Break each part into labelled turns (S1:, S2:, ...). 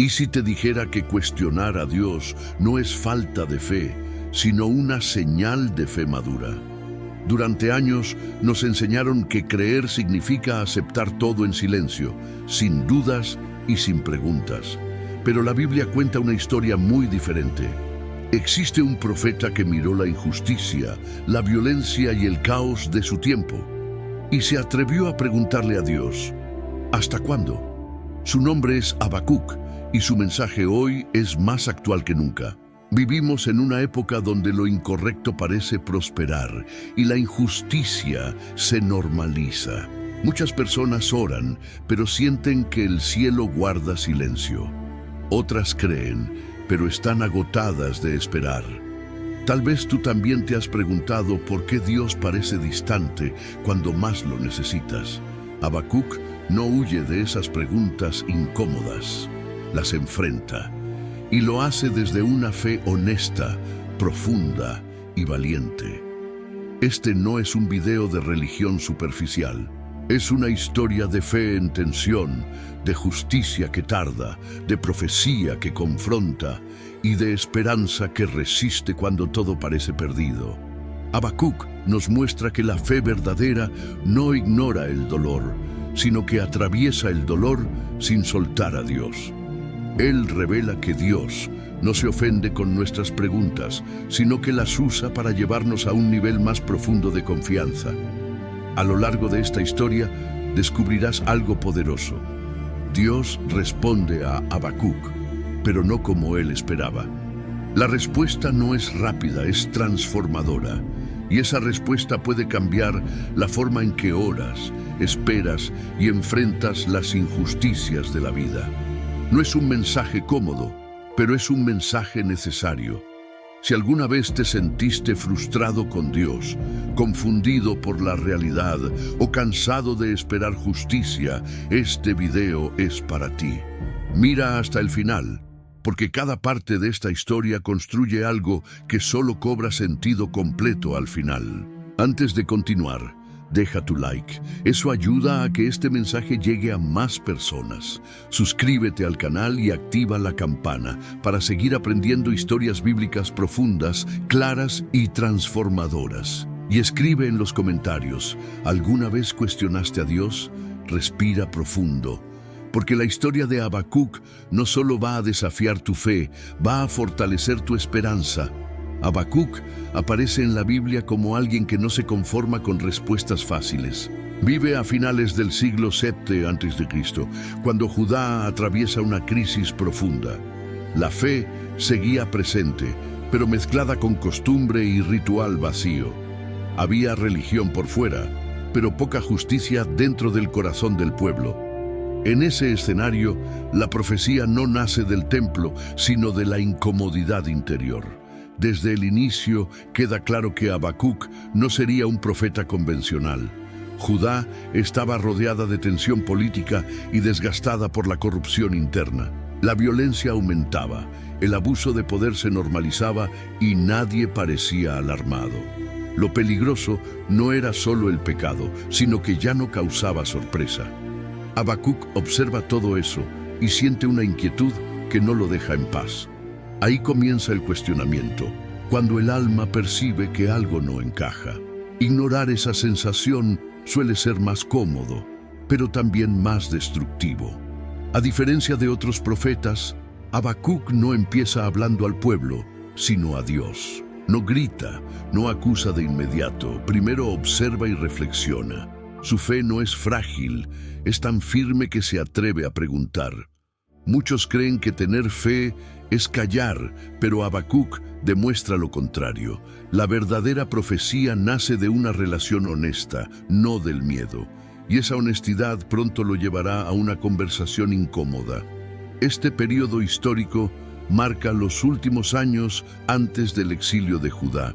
S1: ¿Y si te dijera que cuestionar a Dios no es falta de fe, sino una señal de fe madura? Durante años nos enseñaron que creer significa aceptar todo en silencio, sin dudas y sin preguntas. Pero la Biblia cuenta una historia muy diferente. Existe un profeta que miró la injusticia, la violencia y el caos de su tiempo, y se atrevió a preguntarle a Dios, ¿hasta cuándo? Su nombre es Habacuc, y su mensaje hoy es más actual que nunca. Vivimos en una época donde lo incorrecto parece prosperar y la injusticia se normaliza. Muchas personas oran, pero sienten que el cielo guarda silencio. Otras creen, pero están agotadas de esperar. Tal vez tú también te has preguntado por qué Dios parece distante cuando más lo necesitas. Habacuc no huye de esas preguntas incómodas, las enfrenta. Y lo hace desde una fe honesta, profunda y valiente. Este no es un video de religión superficial. Es una historia de fe en tensión, de justicia que tarda, de profecía que confronta y de esperanza que resiste cuando todo parece perdido. Habacuc nos muestra que la fe verdadera no ignora el dolor, sino que atraviesa el dolor sin soltar a Dios. Él revela que Dios no se ofende con nuestras preguntas, sino que las usa para llevarnos a un nivel más profundo de confianza. A lo largo de esta historia descubrirás algo poderoso. Dios responde a Habacuc, pero no como él esperaba. La respuesta no es rápida, es transformadora. Y esa respuesta puede cambiar la forma en que oras, esperas y enfrentas las injusticias de la vida. No es un mensaje cómodo, pero es un mensaje necesario. Si alguna vez te sentiste frustrado con Dios, confundido por la realidad o cansado de esperar justicia, este video es para ti. Mira hasta el final, porque cada parte de esta historia construye algo que solo cobra sentido completo al final. Antes de continuar, deja tu like. Eso ayuda a que este mensaje llegue a más personas. Suscríbete al canal y activa la campana para seguir aprendiendo historias bíblicas profundas, claras y transformadoras. Y escribe en los comentarios, ¿alguna vez cuestionaste a Dios? Respira profundo, porque la historia de Habacuc no solo va a desafiar tu fe, va a fortalecer tu esperanza. Habacuc aparece en la Biblia como alguien que no se conforma con respuestas fáciles. Vive a finales del siglo VII a.C., cuando Judá atraviesa una crisis profunda. La fe seguía presente, pero mezclada con costumbre y ritual vacío. Había religión por fuera, pero poca justicia dentro del corazón del pueblo. En ese escenario, la profecía no nace del templo, sino de la incomodidad interior. Desde el inicio queda claro que Habacuc no sería un profeta convencional. Judá estaba rodeada de tensión política y desgastada por la corrupción interna. La violencia aumentaba, el abuso de poder se normalizaba y nadie parecía alarmado. Lo peligroso no era solo el pecado, sino que ya no causaba sorpresa. Habacuc observa todo eso y siente una inquietud que no lo deja en paz. Ahí comienza el cuestionamiento, cuando el alma percibe que algo no encaja. Ignorar esa sensación suele ser más cómodo, pero también más destructivo. A diferencia de otros profetas, Habacuc no empieza hablando al pueblo, sino a Dios. No grita, no acusa de inmediato, primero observa y reflexiona. Su fe no es frágil, es tan firme que se atreve a preguntar. Muchos creen que tener fe es callar, pero Habacuc demuestra lo contrario. La verdadera profecía nace de una relación honesta, no del miedo. Y esa honestidad pronto lo llevará a una conversación incómoda. Este periodo histórico marca los últimos años antes del exilio de Judá.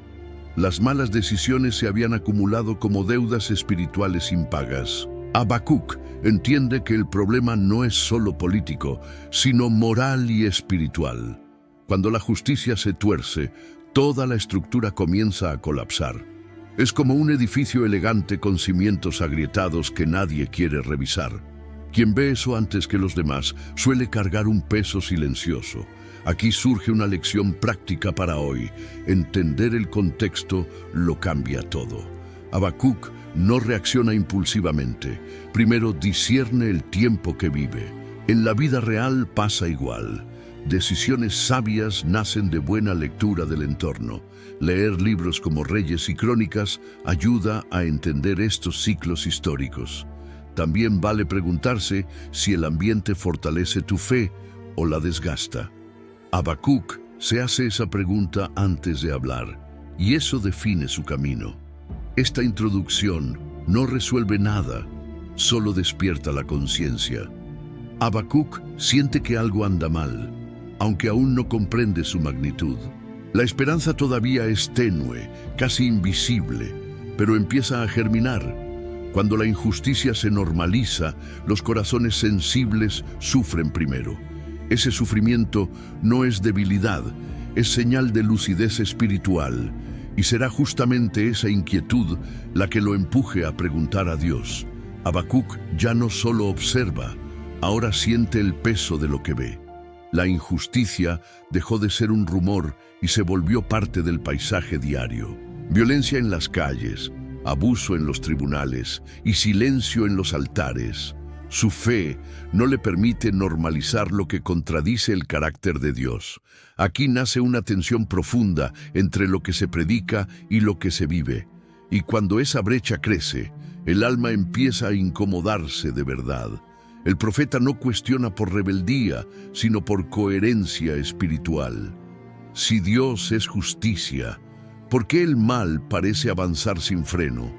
S1: Las malas decisiones se habían acumulado como deudas espirituales impagas. Habacuc entiende que el problema no es solo político, sino moral y espiritual. Cuando la justicia se tuerce, toda la estructura comienza a colapsar. Es como un edificio elegante con cimientos agrietados que nadie quiere revisar. Quien ve eso antes que los demás suele cargar un peso silencioso. Aquí surge una lección práctica para hoy. Entender el contexto lo cambia todo. Habacuc no reacciona impulsivamente. Primero discierne el tiempo que vive. En la vida real pasa igual. Decisiones sabias nacen de buena lectura del entorno. Leer libros como Reyes y Crónicas ayuda a entender estos ciclos históricos. También vale preguntarse si el ambiente fortalece tu fe o la desgasta. Habacuc se hace esa pregunta antes de hablar, y eso define su camino. Esta introducción no resuelve nada, solo despierta la conciencia. Habacuc siente que algo anda mal, aunque aún no comprende su magnitud. La esperanza todavía es tenue, casi invisible, pero empieza a germinar. Cuando la injusticia se normaliza, los corazones sensibles sufren primero. Ese sufrimiento no es debilidad, es señal de lucidez espiritual, y será justamente esa inquietud la que lo empuje a preguntar a Dios. Habacuc ya no solo observa, ahora siente el peso de lo que ve. La injusticia dejó de ser un rumor y se volvió parte del paisaje diario. Violencia en las calles, abuso en los tribunales y silencio en los altares. Su fe no le permite normalizar lo que contradice el carácter de Dios. Aquí nace una tensión profunda entre lo que se predica y lo que se vive. Y cuando esa brecha crece, el alma empieza a incomodarse de verdad. El profeta no cuestiona por rebeldía, sino por coherencia espiritual. Si Dios es justicia, ¿por qué el mal parece avanzar sin freno?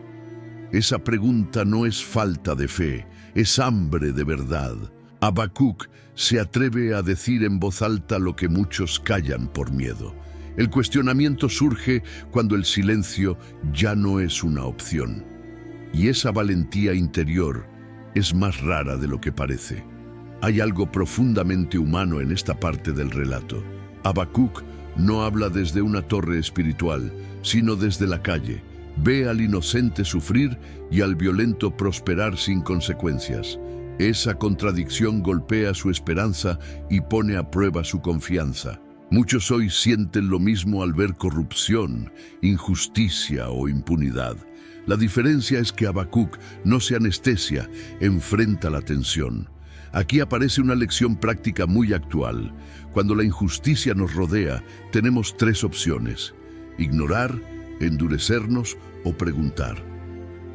S1: Esa pregunta no es falta de fe, es hambre de verdad. Habacuc se atreve a decir en voz alta lo que muchos callan por miedo. El cuestionamiento surge cuando el silencio ya no es una opción. Y esa valentía interior es más rara de lo que parece. Hay algo profundamente humano en esta parte del relato. Habacuc no habla desde una torre espiritual, sino desde la calle. Ve al inocente sufrir y al violento prosperar sin consecuencias. Esa contradicción golpea su esperanza y pone a prueba su confianza. Muchos hoy sienten lo mismo al ver corrupción, injusticia o impunidad. La diferencia es que Habacuc no se anestesia, enfrenta la tensión. Aquí aparece una lección práctica muy actual. Cuando la injusticia nos rodea, tenemos tres opciones: ignorar, endurecernos o preguntar.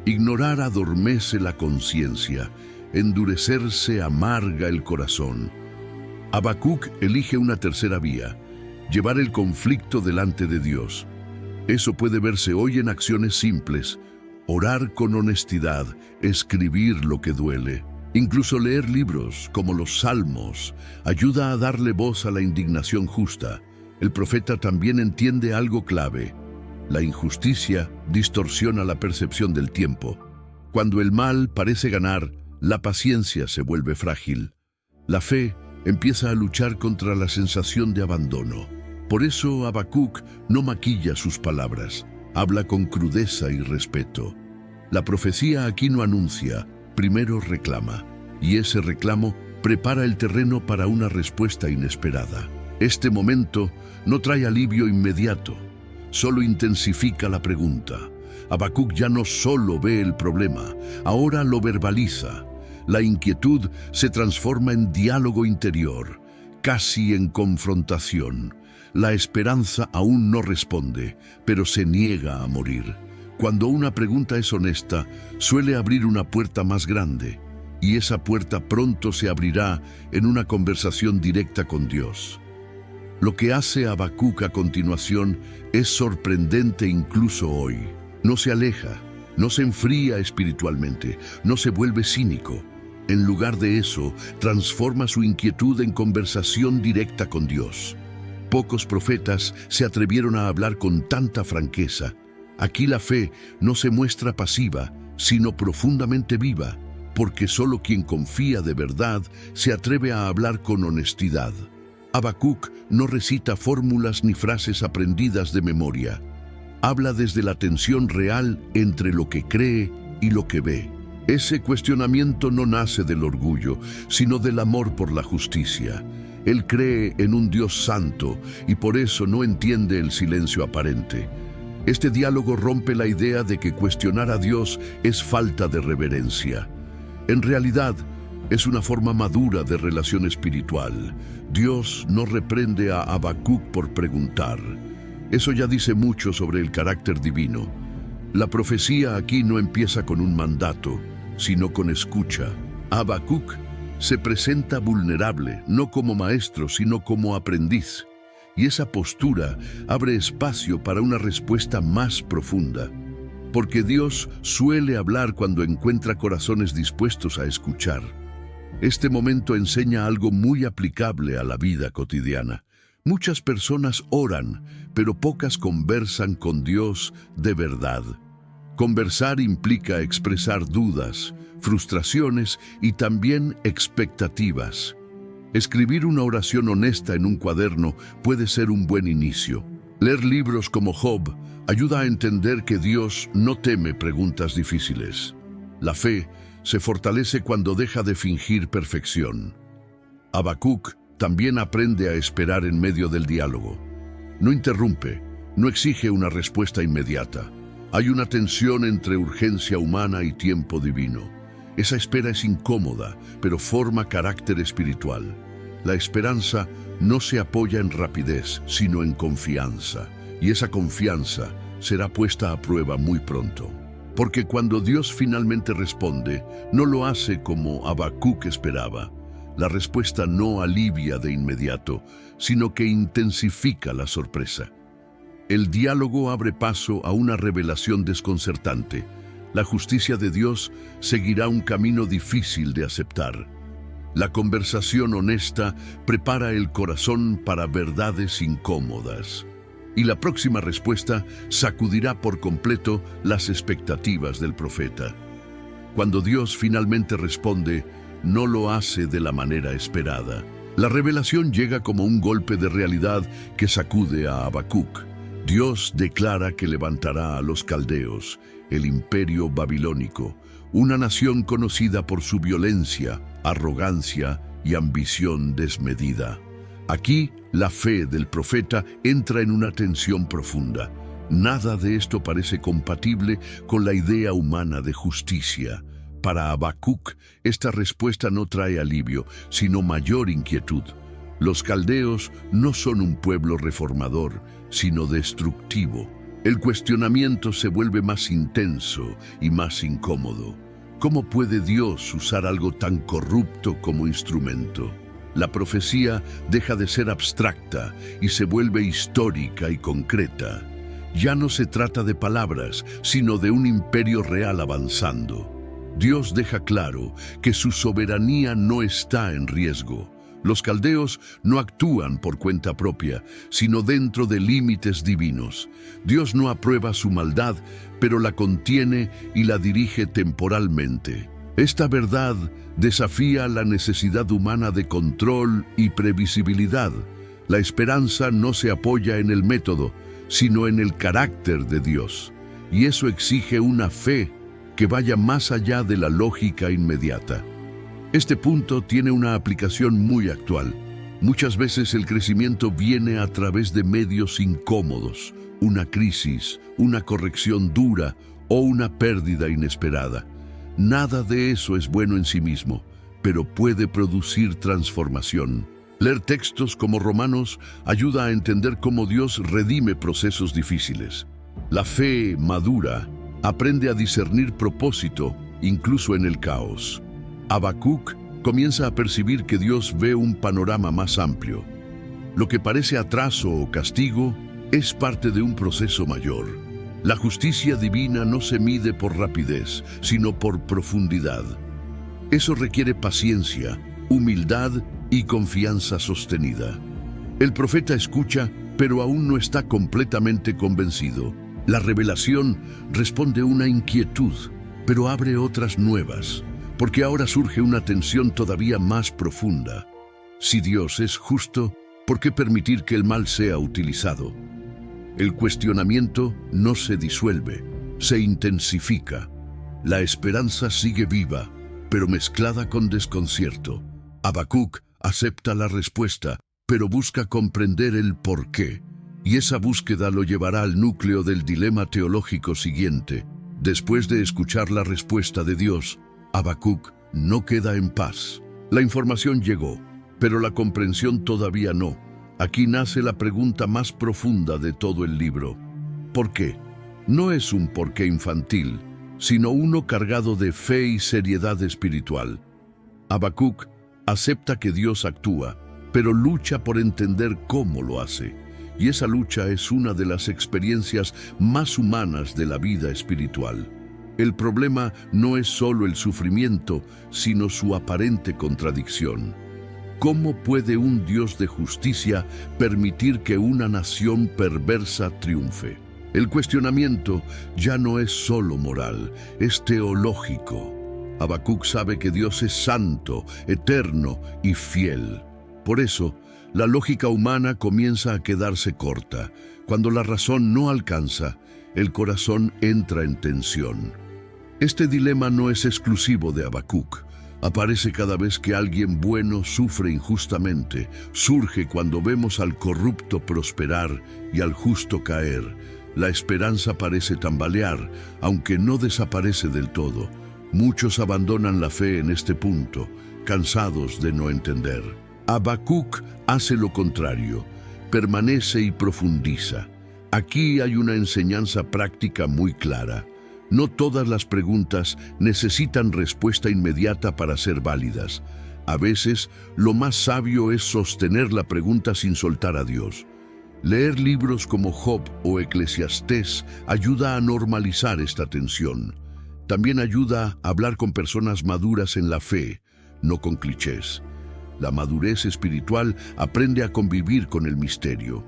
S1: Ignorar adormece la conciencia, endurecerse amarga el corazón. Habacuc elige una tercera vía: llevar el conflicto delante de Dios. Eso puede verse hoy en acciones simples: orar con honestidad, escribir lo que duele. Incluso leer libros, como los Salmos, ayuda a darle voz a la indignación justa. El profeta también entiende algo clave: la injusticia distorsiona la percepción del tiempo. Cuando el mal parece ganar, la paciencia se vuelve frágil. La fe empieza a luchar contra la sensación de abandono. Por eso Habacuc no maquilla sus palabras, habla con crudeza y respeto. La profecía aquí no anuncia, primero reclama, y ese reclamo prepara el terreno para una respuesta inesperada. Este momento no trae alivio inmediato, solo intensifica la pregunta. Habacuc ya no solo ve el problema, ahora lo verbaliza. La inquietud se transforma en diálogo interior, casi en confrontación. La esperanza aún no responde, pero se niega a morir. Cuando una pregunta es honesta, suele abrir una puerta más grande, y esa puerta pronto se abrirá en una conversación directa con Dios. Lo que hace Habacuc a continuación es sorprendente incluso hoy. No se aleja, no se enfría espiritualmente, no se vuelve cínico. En lugar de eso, transforma su inquietud en conversación directa con Dios. Pocos profetas se atrevieron a hablar con tanta franqueza. Aquí la fe no se muestra pasiva, sino profundamente viva, porque solo quien confía de verdad se atreve a hablar con honestidad. Habacuc no recita fórmulas ni frases aprendidas de memoria. Habla desde la tensión real entre lo que cree y lo que ve. Ese cuestionamiento no nace del orgullo, sino del amor por la justicia. Él cree en un Dios santo y por eso no entiende el silencio aparente. Este diálogo rompe la idea de que cuestionar a Dios es falta de reverencia. En realidad, es una forma madura de relación espiritual. Dios no reprende a Habacuc por preguntar. Eso ya dice mucho sobre el carácter divino. La profecía aquí no empieza con un mandato, sino con escucha. Habacuc se presenta vulnerable, no como maestro, sino como aprendiz. Y esa postura abre espacio para una respuesta más profunda. Porque Dios suele hablar cuando encuentra corazones dispuestos a escuchar. Este momento enseña algo muy aplicable a la vida cotidiana. Muchas personas oran, pero pocas conversan con Dios de verdad. Conversar implica expresar dudas, frustraciones y también expectativas. Escribir una oración honesta en un cuaderno puede ser un buen inicio. Leer libros como Job ayuda a entender que Dios no teme preguntas difíciles. La fe se fortalece cuando deja de fingir perfección. Habacuc también aprende a esperar en medio del diálogo. No interrumpe, no exige una respuesta inmediata. Hay una tensión entre urgencia humana y tiempo divino. Esa espera es incómoda, pero forma carácter espiritual. La esperanza no se apoya en rapidez, sino en confianza. Y esa confianza será puesta a prueba muy pronto. Porque cuando Dios finalmente responde, no lo hace como Habacuc esperaba. La respuesta no alivia de inmediato, sino que intensifica la sorpresa. El diálogo abre paso a una revelación desconcertante. La justicia de Dios seguirá un camino difícil de aceptar. La conversación honesta prepara el corazón para verdades incómodas. Y la próxima respuesta sacudirá por completo las expectativas del profeta. Cuando Dios finalmente responde, no lo hace de la manera esperada. La revelación llega como un golpe de realidad que sacude a Habacuc. Dios declara que levantará a los caldeos, el imperio babilónico, una nación conocida por su violencia, arrogancia y ambición desmedida. Aquí, la fe del profeta entra en una tensión profunda. Nada de esto parece compatible con la idea humana de justicia. Para Habacuc, esta respuesta no trae alivio, sino mayor inquietud. Los caldeos no son un pueblo reformador, sino destructivo. El cuestionamiento se vuelve más intenso y más incómodo. ¿Cómo puede Dios usar algo tan corrupto como instrumento? La profecía deja de ser abstracta y se vuelve histórica y concreta. Ya no se trata de palabras, sino de un imperio real avanzando. Dios deja claro que su soberanía no está en riesgo. Los caldeos no actúan por cuenta propia, sino dentro de límites divinos. Dios no aprueba su maldad, pero la contiene y la dirige temporalmente. Esta verdad desafía la necesidad humana de control y previsibilidad. La esperanza no se apoya en el método, sino en el carácter de Dios. Y eso exige una fe que vaya más allá de la lógica inmediata. Este punto tiene una aplicación muy actual. Muchas veces el crecimiento viene a través de medios incómodos, una crisis, una corrección dura o una pérdida inesperada. Nada de eso es bueno en sí mismo, pero puede producir transformación. Leer textos como Romanos ayuda a entender cómo Dios redime procesos difíciles. La fe madura aprende a discernir propósito, incluso en el caos. Habacuc comienza a percibir que Dios ve un panorama más amplio. Lo que parece atraso o castigo es parte de un proceso mayor. La justicia divina no se mide por rapidez, sino por profundidad. Eso requiere paciencia, humildad y confianza sostenida. El profeta escucha, pero aún no está completamente convencido. La revelación responde a una inquietud, pero abre otras nuevas. Porque ahora surge una tensión todavía más profunda. Si Dios es justo, ¿por qué permitir que el mal sea utilizado? El cuestionamiento no se disuelve, se intensifica. La esperanza sigue viva, pero mezclada con desconcierto. Habacuc acepta la respuesta, pero busca comprender el porqué. Y esa búsqueda lo llevará al núcleo del dilema teológico siguiente. Después de escuchar la respuesta de Dios, Habacuc no queda en paz. La información llegó, pero la comprensión todavía no. Aquí nace la pregunta más profunda de todo el libro. ¿Por qué? No es un porqué infantil, sino uno cargado de fe y seriedad espiritual. Habacuc acepta que Dios actúa, pero lucha por entender cómo lo hace. Y esa lucha es una de las experiencias más humanas de la vida espiritual. El problema no es solo el sufrimiento, sino su aparente contradicción. ¿Cómo puede un Dios de justicia permitir que una nación perversa triunfe? El cuestionamiento ya no es solo moral, es teológico. Habacuc sabe que Dios es santo, eterno y fiel. Por eso, la lógica humana comienza a quedarse corta. Cuando la razón no alcanza, el corazón entra en tensión. Este dilema no es exclusivo de Habacuc. Aparece cada vez que alguien bueno sufre injustamente. Surge cuando vemos al corrupto prosperar y al justo caer. La esperanza parece tambalear, aunque no desaparece del todo. Muchos abandonan la fe en este punto, cansados de no entender. Habacuc hace lo contrario, permanece y profundiza. Aquí hay una enseñanza práctica muy clara. No todas las preguntas necesitan respuesta inmediata para ser válidas. A veces, lo más sabio es sostener la pregunta sin soltar a Dios. Leer libros como Job o Eclesiastés ayuda a normalizar esta tensión. También ayuda a hablar con personas maduras en la fe, no con clichés. La madurez espiritual aprende a convivir con el misterio.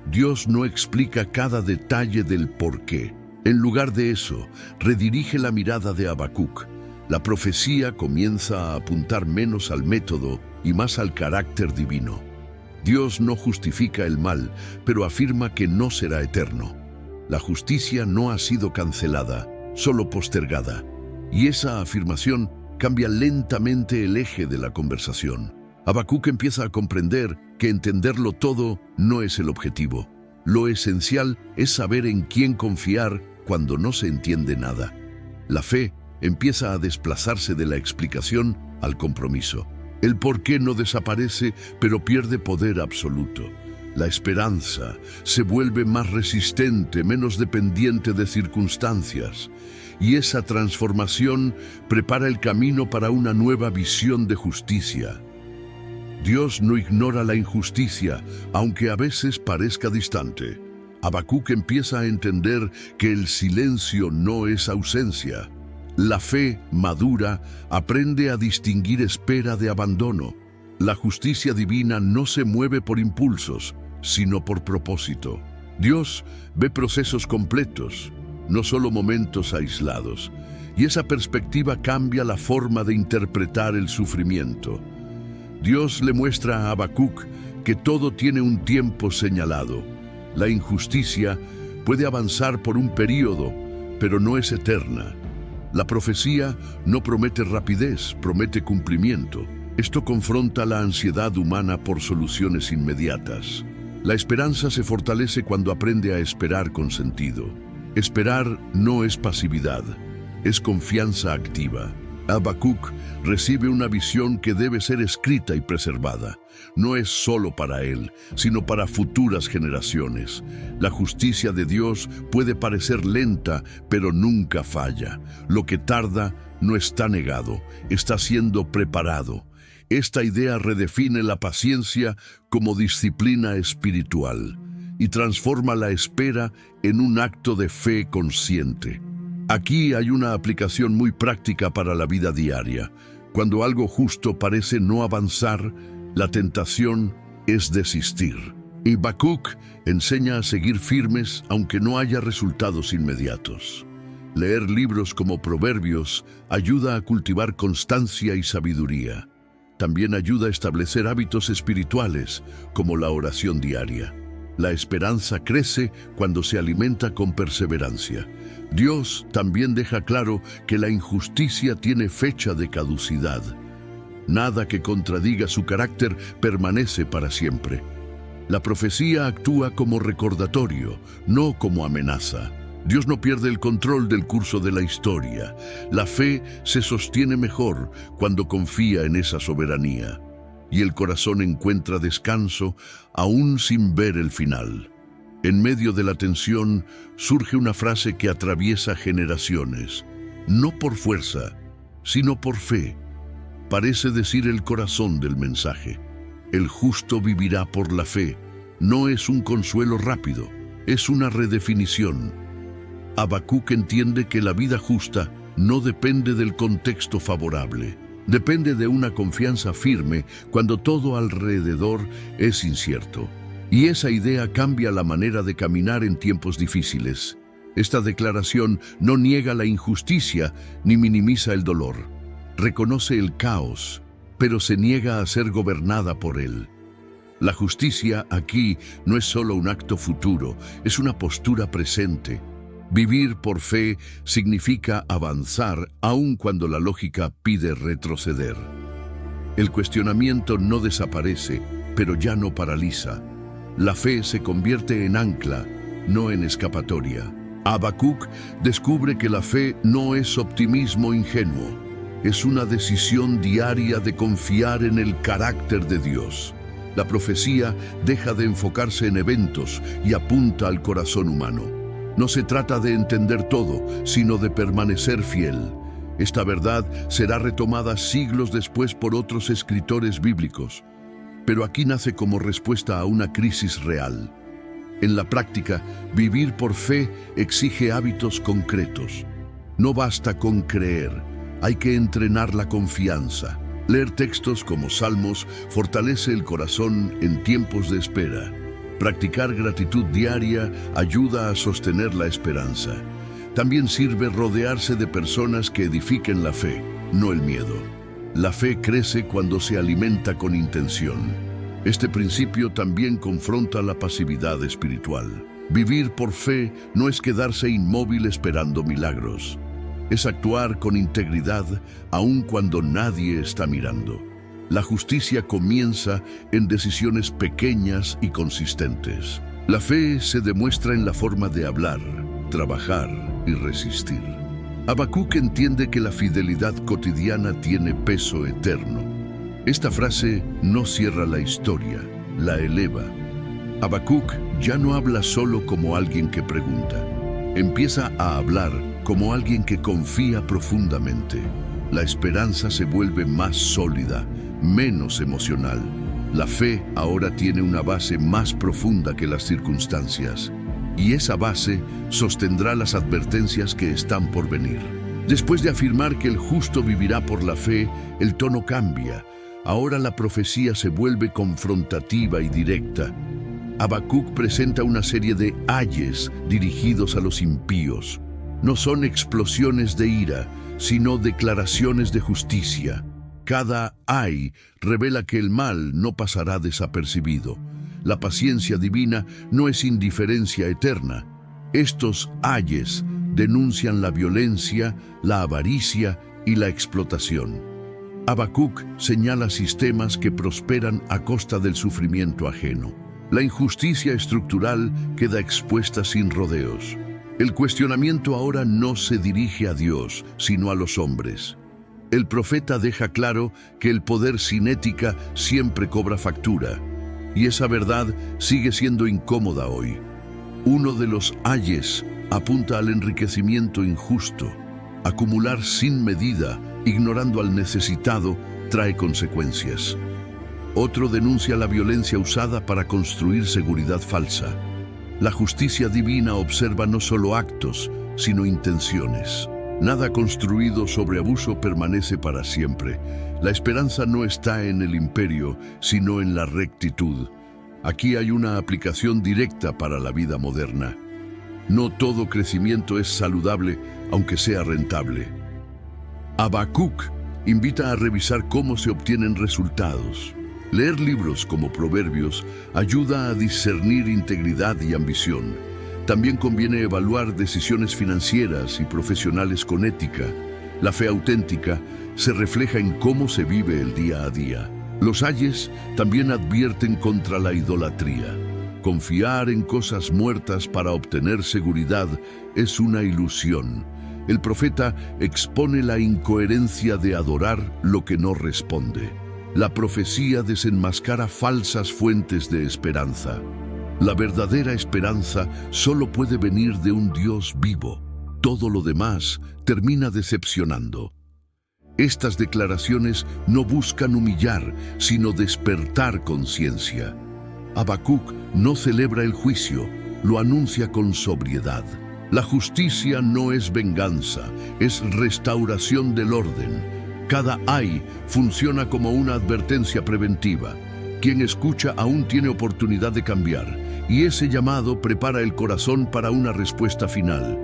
S1: Dios no explica cada detalle del porqué. En lugar de eso, redirige la mirada de Habacuc. La profecía comienza a apuntar menos al método y más al carácter divino. Dios no justifica el mal, pero afirma que no será eterno. La justicia no ha sido cancelada, solo postergada. Y esa afirmación cambia lentamente el eje de la conversación. Habacuc empieza a comprender que entenderlo todo no es el objetivo. Lo esencial es saber en quién confiar cuando no se entiende nada. La fe empieza a desplazarse de la explicación al compromiso. El porqué no desaparece, pero pierde poder absoluto. La esperanza se vuelve más resistente, menos dependiente de circunstancias. Y esa transformación prepara el camino para una nueva visión de justicia. Dios no ignora la injusticia, aunque a veces parezca distante. Habacuc empieza a entender que el silencio no es ausencia. La fe madura aprende a distinguir espera de abandono. La justicia divina no se mueve por impulsos, sino por propósito. Dios ve procesos completos, no solo momentos aislados, y esa perspectiva cambia la forma de interpretar el sufrimiento. Dios le muestra a Habacuc que todo tiene un tiempo señalado. La injusticia puede avanzar por un período, pero no es eterna. La profecía no promete rapidez, promete cumplimiento. Esto confronta la ansiedad humana por soluciones inmediatas. La esperanza se fortalece cuando aprende a esperar con sentido. Esperar no es pasividad, es confianza activa. Habacuc recibe una visión que debe ser escrita y preservada. No es solo para él, sino para futuras generaciones. La justicia de Dios puede parecer lenta, pero nunca falla. Lo que tarda no está negado, está siendo preparado. Esta idea redefine la paciencia como disciplina espiritual y transforma la espera en un acto de fe consciente. Aquí hay una aplicación muy práctica para la vida diaria. Cuando algo justo parece no avanzar, la tentación es desistir. Y Habacuc enseña a seguir firmes aunque no haya resultados inmediatos. Leer libros como Proverbios ayuda a cultivar constancia y sabiduría. También ayuda a establecer hábitos espirituales como la oración diaria. La esperanza crece cuando se alimenta con perseverancia. Dios también deja claro que la injusticia tiene fecha de caducidad. Nada que contradiga su carácter permanece para siempre. La profecía actúa como recordatorio, no como amenaza. Dios no pierde el control del curso de la historia. La fe se sostiene mejor cuando confía en esa soberanía. Y el corazón encuentra descanso aún sin ver el final. En medio de la tensión surge una frase que atraviesa generaciones. No por fuerza, sino por fe. Parece decir el corazón del mensaje. El justo vivirá por la fe. No es un consuelo rápido, es una redefinición. Habacuc entiende que la vida justa no depende del contexto favorable. Depende de una confianza firme cuando todo alrededor es incierto. Y esa idea cambia la manera de caminar en tiempos difíciles. Esta declaración no niega la injusticia ni minimiza el dolor. Reconoce el caos, pero se niega a ser gobernada por él. La justicia aquí no es solo un acto futuro, es una postura presente. Vivir por fe significa avanzar aun cuando la lógica pide retroceder. El cuestionamiento no desaparece, pero ya no paraliza. La fe se convierte en ancla, no en escapatoria. Habacuc descubre que la fe no es optimismo ingenuo, es una decisión diaria de confiar en el carácter de Dios. La profecía deja de enfocarse en eventos y apunta al corazón humano. No se trata de entender todo, sino de permanecer fiel. Esta verdad será retomada siglos después por otros escritores bíblicos. Pero aquí nace como respuesta a una crisis real. En la práctica, vivir por fe exige hábitos concretos. No basta con creer, hay que entrenar la confianza. Leer textos como Salmos fortalece el corazón en tiempos de espera. Practicar gratitud diaria ayuda a sostener la esperanza. También sirve rodearse de personas que edifiquen la fe, no el miedo. La fe crece cuando se alimenta con intención. Este principio también confronta la pasividad espiritual. Vivir por fe no es quedarse inmóvil esperando milagros. Es actuar con integridad aun cuando nadie está mirando. La justicia comienza en decisiones pequeñas y consistentes. La fe se demuestra en la forma de hablar, trabajar y resistir. Habacuc entiende que la fidelidad cotidiana tiene peso eterno. Esta frase no cierra la historia, la eleva. Habacuc ya no habla solo como alguien que pregunta. Empieza a hablar como alguien que confía profundamente. La esperanza se vuelve más sólida, menos emocional. La fe ahora tiene una base más profunda que las circunstancias. Y esa base sostendrá las advertencias que están por venir. Después de afirmar que el justo vivirá por la fe, el tono cambia. Ahora la profecía se vuelve confrontativa y directa. Habacuc presenta una serie de ayes dirigidos a los impíos. No son explosiones de ira, sino declaraciones de justicia. Cada ay revela que el mal no pasará desapercibido. La paciencia divina no es indiferencia eterna. Estos ayes denuncian la violencia, la avaricia y la explotación. Habacuc señala sistemas que prosperan a costa del sufrimiento ajeno. La injusticia estructural queda expuesta sin rodeos. El cuestionamiento ahora no se dirige a Dios, sino a los hombres. El profeta deja claro que el poder sin ética siempre cobra factura, y esa verdad sigue siendo incómoda hoy. Uno de los ayes apunta al enriquecimiento injusto. Acumular sin medida, ignorando al necesitado, trae consecuencias. Otro denuncia la violencia usada para construir seguridad falsa. La justicia divina observa no solo actos, sino intenciones. Nada construido sobre abuso permanece para siempre. La esperanza no está en el imperio, sino en la rectitud. Aquí hay una aplicación directa para la vida moderna. No todo crecimiento es saludable, aunque sea rentable. Habacuc invita a revisar cómo se obtienen resultados. Leer libros como Proverbios ayuda a discernir integridad y ambición. También conviene evaluar decisiones financieras y profesionales con ética. La fe auténtica se refleja en cómo se vive el día a día. Los ayes también advierten contra la idolatría. Confiar en cosas muertas para obtener seguridad es una ilusión. El profeta expone la incoherencia de adorar lo que no responde. La profecía desenmascara falsas fuentes de esperanza. La verdadera esperanza solo puede venir de un Dios vivo. Todo lo demás termina decepcionando. Estas declaraciones no buscan humillar, sino despertar conciencia. Habacuc no celebra el juicio, lo anuncia con sobriedad. La justicia no es venganza, es restauración del orden. Cada ay funciona como una advertencia preventiva. Quien escucha aún tiene oportunidad de cambiar, y ese llamado prepara el corazón para una respuesta final.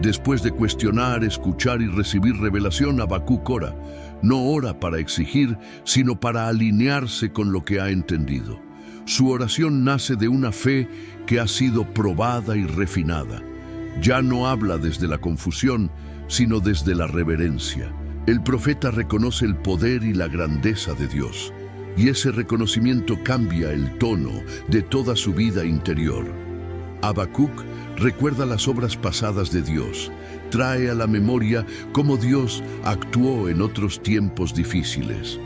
S1: Después de cuestionar, escuchar y recibir revelación, Habacuc ora. No ora para exigir, sino para alinearse con lo que ha entendido. Su oración nace de una fe que ha sido probada y refinada. Ya no habla desde la confusión, sino desde la reverencia. El profeta reconoce el poder y la grandeza de Dios, y ese reconocimiento cambia el tono de toda su vida interior. Habacuc recuerda las obras pasadas de Dios, trae a la memoria cómo Dios actuó en otros tiempos difíciles.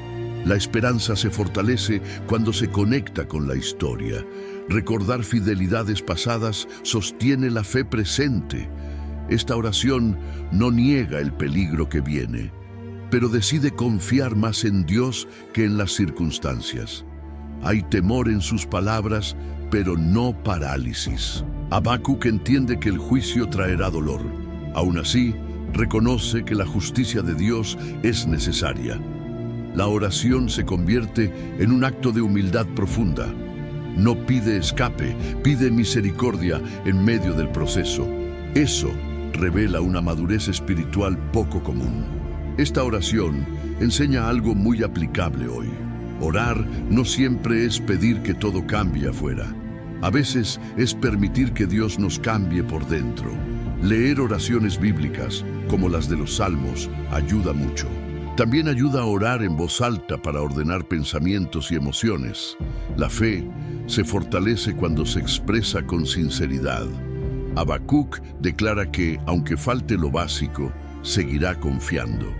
S1: La esperanza se fortalece cuando se conecta con la historia. Recordar fidelidades pasadas sostiene la fe presente. Esta oración no niega el peligro que viene, pero decide confiar más en Dios que en las circunstancias. Hay temor en sus palabras, pero no parálisis. Habacuc entiende que el juicio traerá dolor. Aún así, reconoce que la justicia de Dios es necesaria. La oración se convierte en un acto de humildad profunda. No pide escape, pide misericordia en medio del proceso. Eso revela una madurez espiritual poco común. Esta oración enseña algo muy aplicable hoy. Orar no siempre es pedir que todo cambie afuera. A veces es permitir que Dios nos cambie por dentro. Leer oraciones bíblicas, como las de los Salmos, ayuda mucho. También ayuda a orar en voz alta para ordenar pensamientos y emociones. La fe se fortalece cuando se expresa con sinceridad. Habacuc declara que, aunque falte lo básico, seguirá confiando.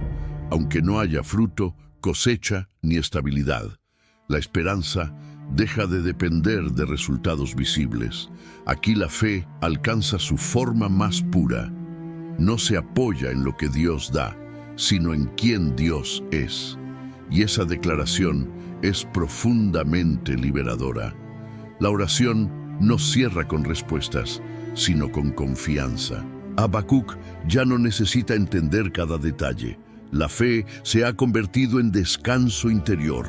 S1: Aunque no haya fruto, cosecha ni estabilidad. La esperanza deja de depender de resultados visibles. Aquí la fe alcanza su forma más pura. No se apoya en lo que Dios da, sino en quién Dios es. Y esa declaración es profundamente liberadora. La oración no cierra con respuestas, sino con confianza. Habacuc ya no necesita entender cada detalle. La fe se ha convertido en descanso interior.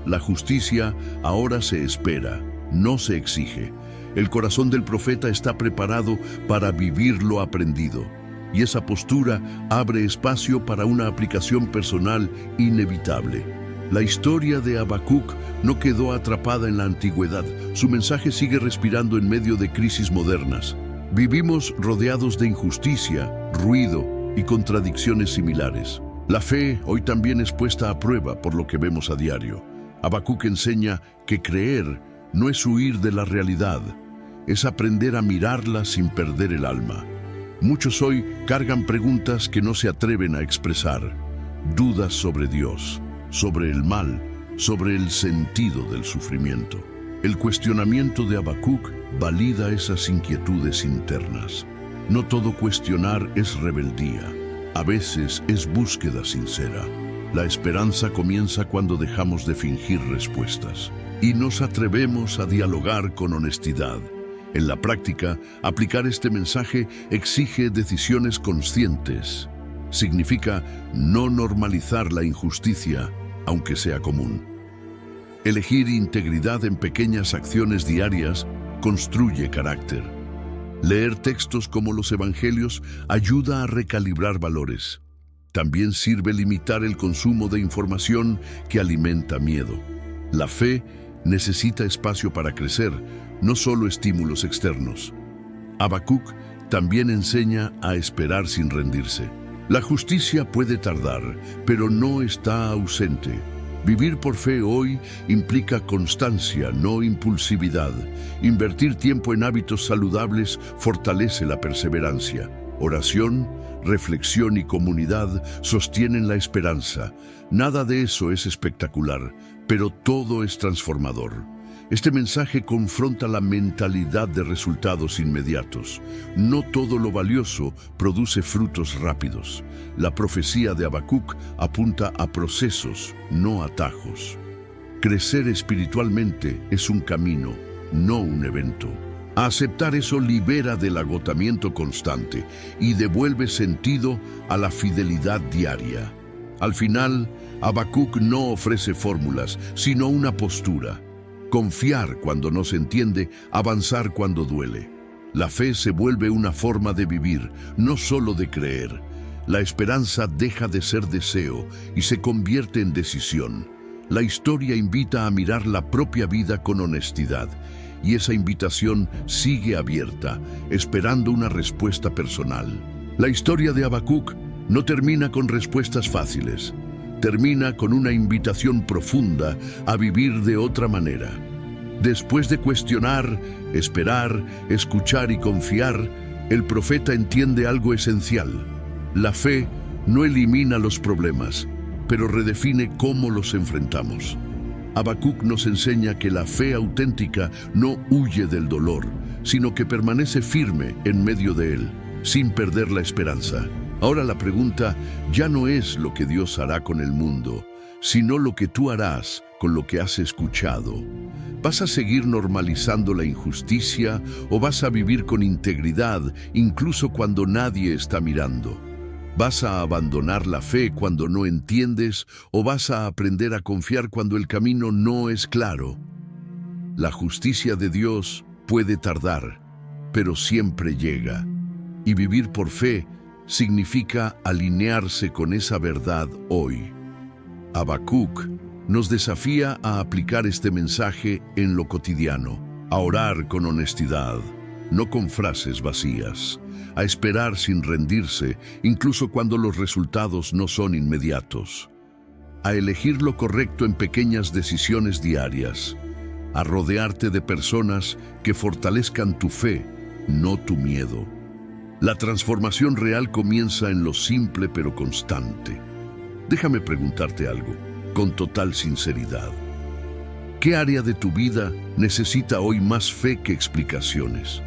S1: La justicia ahora se espera, no se exige. El corazón del profeta está preparado para vivir lo aprendido, y esa postura abre espacio para una aplicación personal inevitable. La historia de Habacuc no quedó atrapada en la antigüedad. Su mensaje sigue respirando en medio de crisis modernas. Vivimos rodeados de injusticia, ruido y contradicciones similares. La fe hoy también es puesta a prueba por lo que vemos a diario. Habacuc enseña que creer no es huir de la realidad, es aprender a mirarla sin perder el alma. Muchos hoy cargan preguntas que no se atreven a expresar, dudas sobre Dios, sobre el mal, sobre el sentido del sufrimiento. El cuestionamiento de Habacuc valida esas inquietudes internas. No todo cuestionar es rebeldía. A veces es búsqueda sincera. La esperanza comienza cuando dejamos de fingir respuestas y nos atrevemos a dialogar con honestidad. En la práctica, aplicar este mensaje exige decisiones conscientes. Significa no normalizar la injusticia, aunque sea común. Elegir integridad en pequeñas acciones diarias construye carácter. Leer textos como los Evangelios ayuda a recalibrar valores. También sirve limitar el consumo de información que alimenta miedo. La fe necesita espacio para crecer, no solo estímulos externos. Habacuc también enseña a esperar sin rendirse. La justicia puede tardar, pero no está ausente. Vivir por fe hoy implica constancia, no impulsividad. Invertir tiempo en hábitos saludables fortalece la perseverancia. Oración, reflexión y comunidad sostienen la esperanza. Nada de eso es espectacular, pero todo es transformador. Este mensaje confronta la mentalidad de resultados inmediatos. No todo lo valioso produce frutos rápidos. La profecía de Habacuc apunta a procesos, no atajos. Crecer espiritualmente es un camino, no un evento. Aceptar eso libera del agotamiento constante y devuelve sentido a la fidelidad diaria. Al final, Habacuc no ofrece fórmulas, sino una postura. Confiar cuando no se entiende, avanzar cuando duele. La fe se vuelve una forma de vivir, no solo de creer. La esperanza deja de ser deseo y se convierte en decisión. La historia invita a mirar la propia vida con honestidad, y esa invitación sigue abierta, esperando una respuesta personal. La historia de Habacuc no termina con respuestas fáciles. Termina con una invitación profunda a vivir de otra manera. Después de cuestionar, esperar, escuchar y confiar, el profeta entiende algo esencial. La fe no elimina los problemas, pero redefine cómo los enfrentamos. Habacuc nos enseña que la fe auténtica no huye del dolor, sino que permanece firme en medio de él, sin perder la esperanza. Ahora la pregunta ya no es lo que Dios hará con el mundo, sino lo que tú harás con lo que has escuchado. ¿Vas a seguir normalizando la injusticia o vas a vivir con integridad incluso cuando nadie está mirando? ¿Vas a abandonar la fe cuando no entiendes o vas a aprender a confiar cuando el camino no es claro? La justicia de Dios puede tardar, pero siempre llega. Y vivir por fe significa alinearse con esa verdad hoy. Habacuc nos desafía a aplicar este mensaje en lo cotidiano, a orar con honestidad, no con frases vacías, a esperar sin rendirse, incluso cuando los resultados no son inmediatos, a elegir lo correcto en pequeñas decisiones diarias, a rodearte de personas que fortalezcan tu fe, no tu miedo. La transformación real comienza en lo simple pero constante. Déjame preguntarte algo, con total sinceridad. ¿Qué área de tu vida necesita hoy más fe que explicaciones?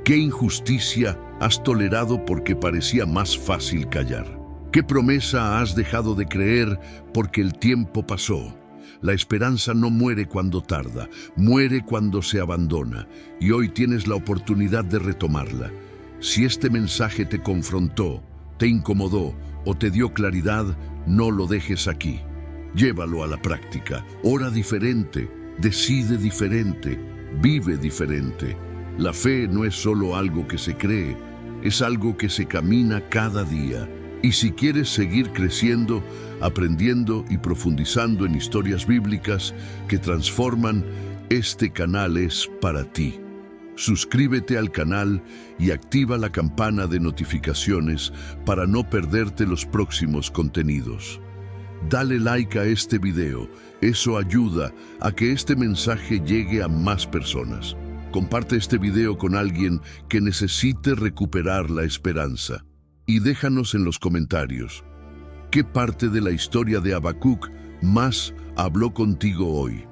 S1: ¿Qué injusticia has tolerado porque parecía más fácil callar? ¿Qué promesa has dejado de creer porque el tiempo pasó? La esperanza no muere cuando tarda, muere cuando se abandona, y hoy tienes la oportunidad de retomarla. Si este mensaje te confrontó, te incomodó o te dio claridad, no lo dejes aquí. Llévalo a la práctica. Ora diferente, decide diferente, vive diferente. La fe no es solo algo que se cree, es algo que se camina cada día. Y si quieres seguir creciendo, aprendiendo y profundizando en historias bíblicas que transforman, este canal es para ti. Suscríbete al canal y activa la campana de notificaciones para no perderte los próximos contenidos. Dale like a este video, eso ayuda a que este mensaje llegue a más personas. Comparte este video con alguien que necesite recuperar la esperanza. Y déjanos en los comentarios, ¿qué parte de la historia de Habacuc más habló contigo hoy?